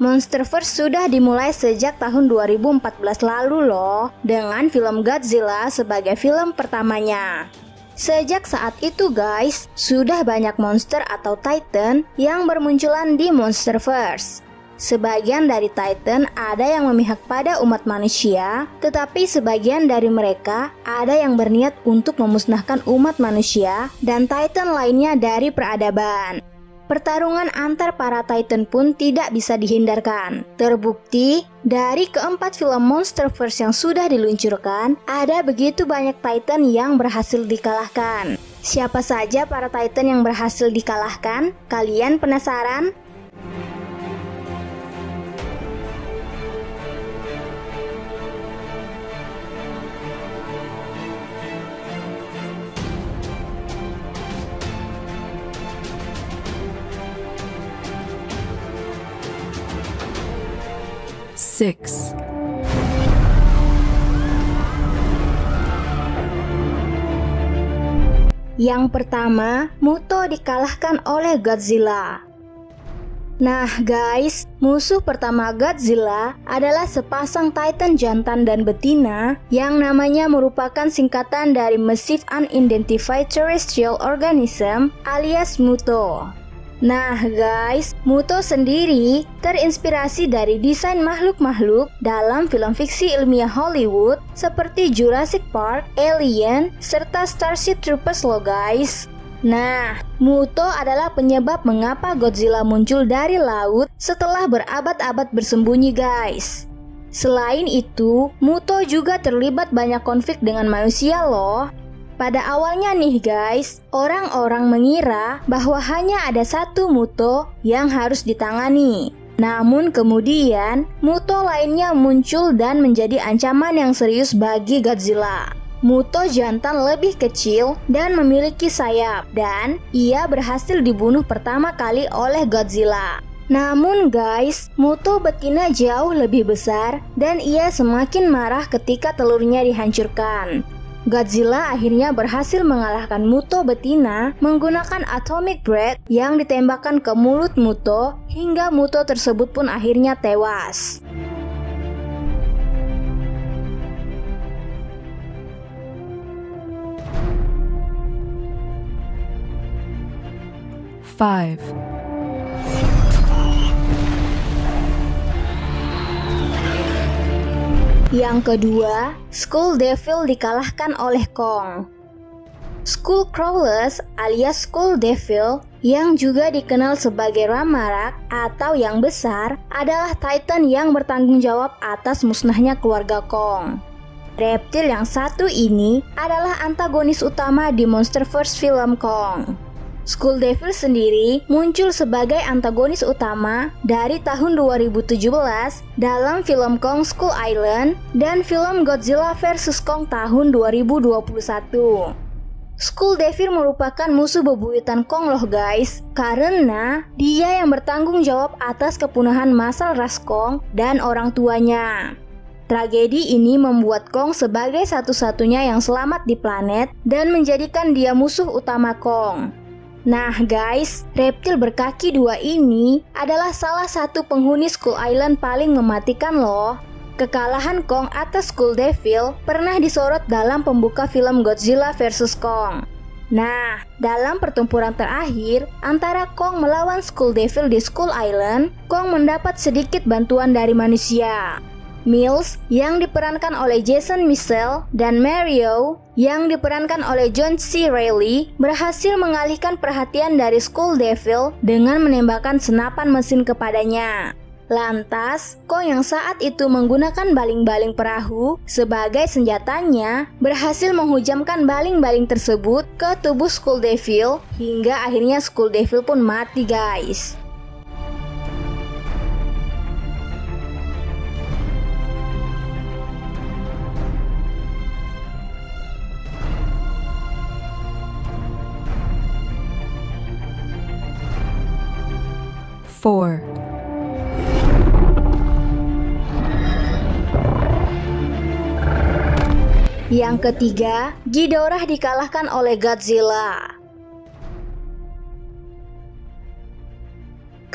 Monsterverse sudah dimulai sejak tahun 2014 lalu loh, dengan film Godzilla sebagai film pertamanya. Sejak saat itu guys, sudah banyak monster atau Titan yang bermunculan di Monsterverse. Sebagian dari Titan ada yang memihak pada umat manusia, tetapi sebagian dari mereka ada yang berniat untuk memusnahkan umat manusia dan Titan lainnya dari peradaban. Pertarungan antar para Titan pun tidak bisa dihindarkan. Terbukti, dari keempat film Monsterverse yang sudah diluncurkan, ada begitu banyak Titan yang berhasil dikalahkan. Siapa saja para Titan yang berhasil dikalahkan? Kalian penasaran? Six. Yang pertama, Muto dikalahkan oleh Godzilla. Nah guys, musuh pertama Godzilla adalah sepasang Titan jantan dan betina yang namanya merupakan singkatan dari Massive Unidentified Terrestrial Organism alias Muto. Nah guys, Muto sendiri terinspirasi dari desain makhluk-makhluk dalam film fiksi ilmiah Hollywood seperti Jurassic Park, Alien, serta Starship Troopers loh guys. Nah, Muto adalah penyebab mengapa Godzilla muncul dari laut setelah berabad-abad bersembunyi guys. Selain itu, Muto juga terlibat banyak konflik dengan manusia loh. Pada awalnya nih guys, orang-orang mengira bahwa hanya ada satu Muto yang harus ditangani. Namun kemudian, Muto lainnya muncul dan menjadi ancaman yang serius bagi Godzilla. Muto jantan lebih kecil dan memiliki sayap, dan ia berhasil dibunuh pertama kali oleh Godzilla. Namun guys, Muto betina jauh lebih besar dan ia semakin marah ketika telurnya dihancurkan. Godzilla akhirnya berhasil mengalahkan Muto betina menggunakan atomic breath yang ditembakkan ke mulut Muto hingga Muto tersebut pun akhirnya tewas. Five. Yang kedua, Skull Devil dikalahkan oleh Kong. Skullcrawlers alias Skull Devil yang juga dikenal sebagai Ramarak atau yang besar adalah Titan yang bertanggung jawab atas musnahnya keluarga Kong. Reptil yang satu ini adalah antagonis utama di Monsterverse film Kong. Skull Devil sendiri muncul sebagai antagonis utama dari tahun 2017 dalam film Kong Skull Island dan film Godzilla vs Kong tahun 2021. Skull Devil merupakan musuh bebuyutan Kong loh guys, karena dia yang bertanggung jawab atas kepunahan massal ras Kong dan orang tuanya. Tragedi ini membuat Kong sebagai satu-satunya yang selamat di planet dan menjadikan dia musuh utama Kong. Nah guys, reptil berkaki dua ini adalah salah satu penghuni Skull Island paling mematikan loh. Kekalahan Kong atas Skull Devil pernah disorot dalam pembuka film Godzilla vs Kong. Nah, dalam pertempuran terakhir antara Kong melawan Skull Devil di Skull Island, Kong mendapat sedikit bantuan dari manusia. Mills yang diperankan oleh Jason Mitchell dan Mario yang diperankan oleh John C. Reilly berhasil mengalihkan perhatian dari Skull Devil dengan menembakkan senapan mesin kepadanya. Lantas, Kong yang saat itu menggunakan baling-baling perahu sebagai senjatanya berhasil menghujamkan baling-baling tersebut ke tubuh Skull Devil hingga akhirnya Skull Devil pun mati guys. Four. Yang ketiga, Ghidorah dikalahkan oleh Godzilla.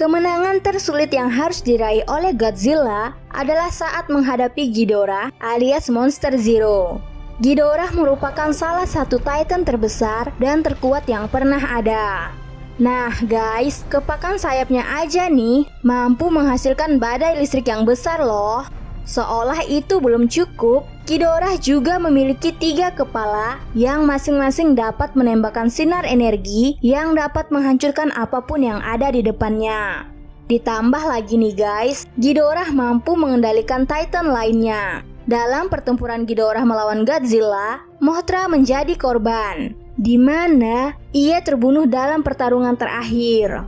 Kemenangan tersulit yang harus diraih oleh Godzilla adalah saat menghadapi Ghidorah alias Monster Zero. Ghidorah merupakan salah satu Titan terbesar dan terkuat yang pernah ada. Nah guys, kepakan sayapnya aja nih mampu menghasilkan badai listrik yang besar loh. Seolah itu belum cukup, Ghidorah juga memiliki 3 kepala yang masing-masing dapat menembakkan sinar energi yang dapat menghancurkan apapun yang ada di depannya. Ditambah lagi nih guys, Ghidorah mampu mengendalikan Titan lainnya. Dalam pertempuran Ghidorah melawan Godzilla, Mothra menjadi korban, di mana ia terbunuh dalam pertarungan terakhir.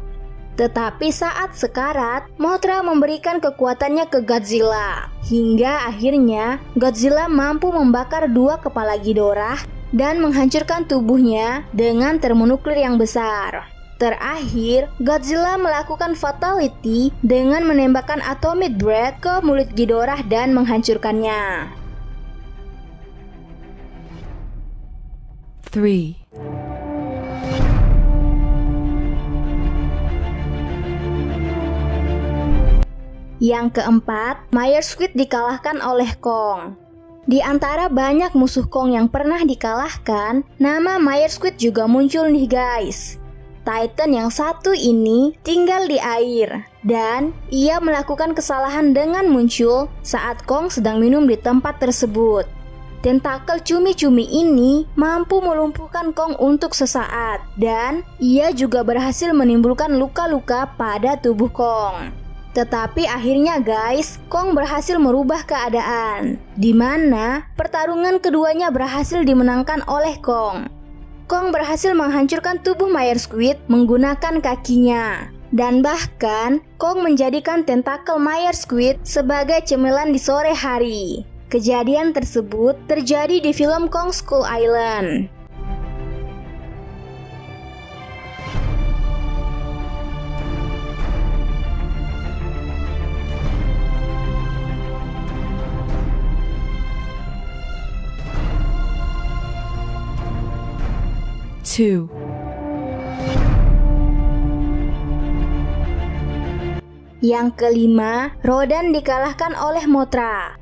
Tetapi saat sekarat, Mothra memberikan kekuatannya ke Godzilla, hingga akhirnya Godzilla mampu membakar 2 kepala Ghidorah dan menghancurkan tubuhnya dengan termonuklir yang besar. Terakhir, Godzilla melakukan fatality dengan menembakkan atomic breath ke mulut Ghidorah dan menghancurkannya. 3. Yang keempat, Mayor Squid dikalahkan oleh Kong. Di antara banyak musuh Kong yang pernah dikalahkan, nama Mayor Squid juga muncul nih guys. Titan yang satu ini tinggal di air, dan ia melakukan kesalahan dengan muncul saat Kong sedang minum di tempat tersebut. Tentakel cumi-cumi ini mampu melumpuhkan Kong untuk sesaat, dan ia juga berhasil menimbulkan luka-luka pada tubuh Kong. Tetapi akhirnya guys, Kong berhasil merubah keadaan, di mana pertarungan keduanya berhasil dimenangkan oleh Kong. Kong berhasil menghancurkan tubuh Mayor Squid menggunakan kakinya. Dan bahkan, Kong menjadikan tentakel Mayor Squid sebagai cemilan di sore hari. Kejadian tersebut terjadi di film Kong Skull Island. Yang kelima, Rodan dikalahkan oleh Mothra.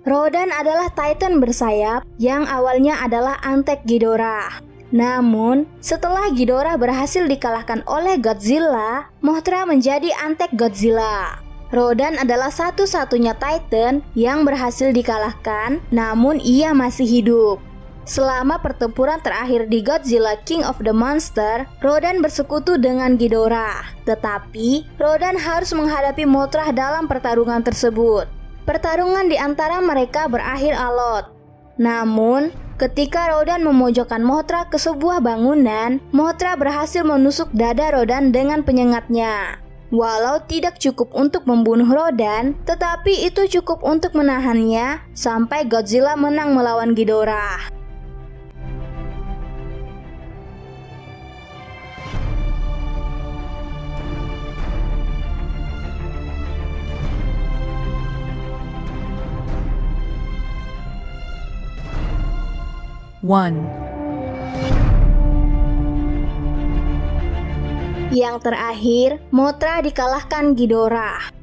Rodan adalah Titan bersayap yang awalnya adalah antek Ghidorah. Namun, setelah Ghidorah berhasil dikalahkan oleh Godzilla, Mothra menjadi antek Godzilla. Rodan adalah satu-satunya Titan yang berhasil dikalahkan, namun ia masih hidup. Selama pertempuran terakhir di Godzilla King of the Monster, Rodan bersekutu dengan Ghidorah. Tetapi, Rodan harus menghadapi Mothra dalam pertarungan tersebut. Pertarungan di antara mereka berakhir alot. Namun, ketika Rodan memojokkan Mothra ke sebuah bangunan, Mothra berhasil menusuk dada Rodan dengan penyengatnya. Walau tidak cukup untuk membunuh Rodan, tetapi itu cukup untuk menahannya sampai Godzilla menang melawan Ghidorah. Yang terakhir, Mothra dikalahkan Ghidorah.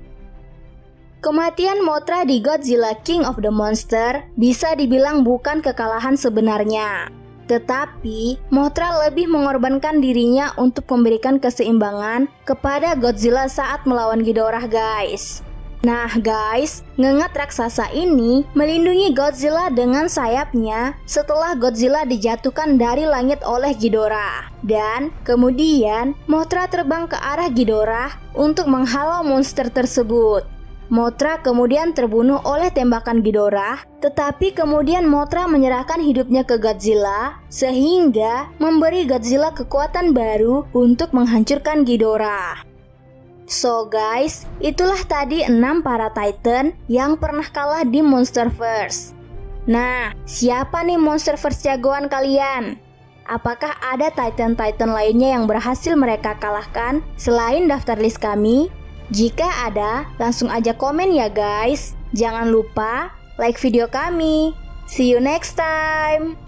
Kematian Mothra di Godzilla King of the Monster bisa dibilang bukan kekalahan sebenarnya. Tetapi, Mothra lebih mengorbankan dirinya untuk memberikan keseimbangan kepada Godzilla saat melawan Ghidorah guys. Nah guys, ngengat raksasa ini melindungi Godzilla dengan sayapnya setelah Godzilla dijatuhkan dari langit oleh Ghidorah. Dan kemudian Mothra terbang ke arah Ghidorah untuk menghalau monster tersebut. Mothra kemudian terbunuh oleh tembakan Ghidorah, tetapi kemudian Mothra menyerahkan hidupnya ke Godzilla sehingga memberi Godzilla kekuatan baru untuk menghancurkan Ghidorah. So guys, itulah tadi 6 para Titan yang pernah kalah di Monsterverse. Nah, siapa nih Monsterverse jagoan kalian? Apakah ada Titan-Titan lainnya yang berhasil mereka kalahkan selain daftar list kami? Jika ada, langsung aja komen ya guys. Jangan lupa like video kami. See you next time.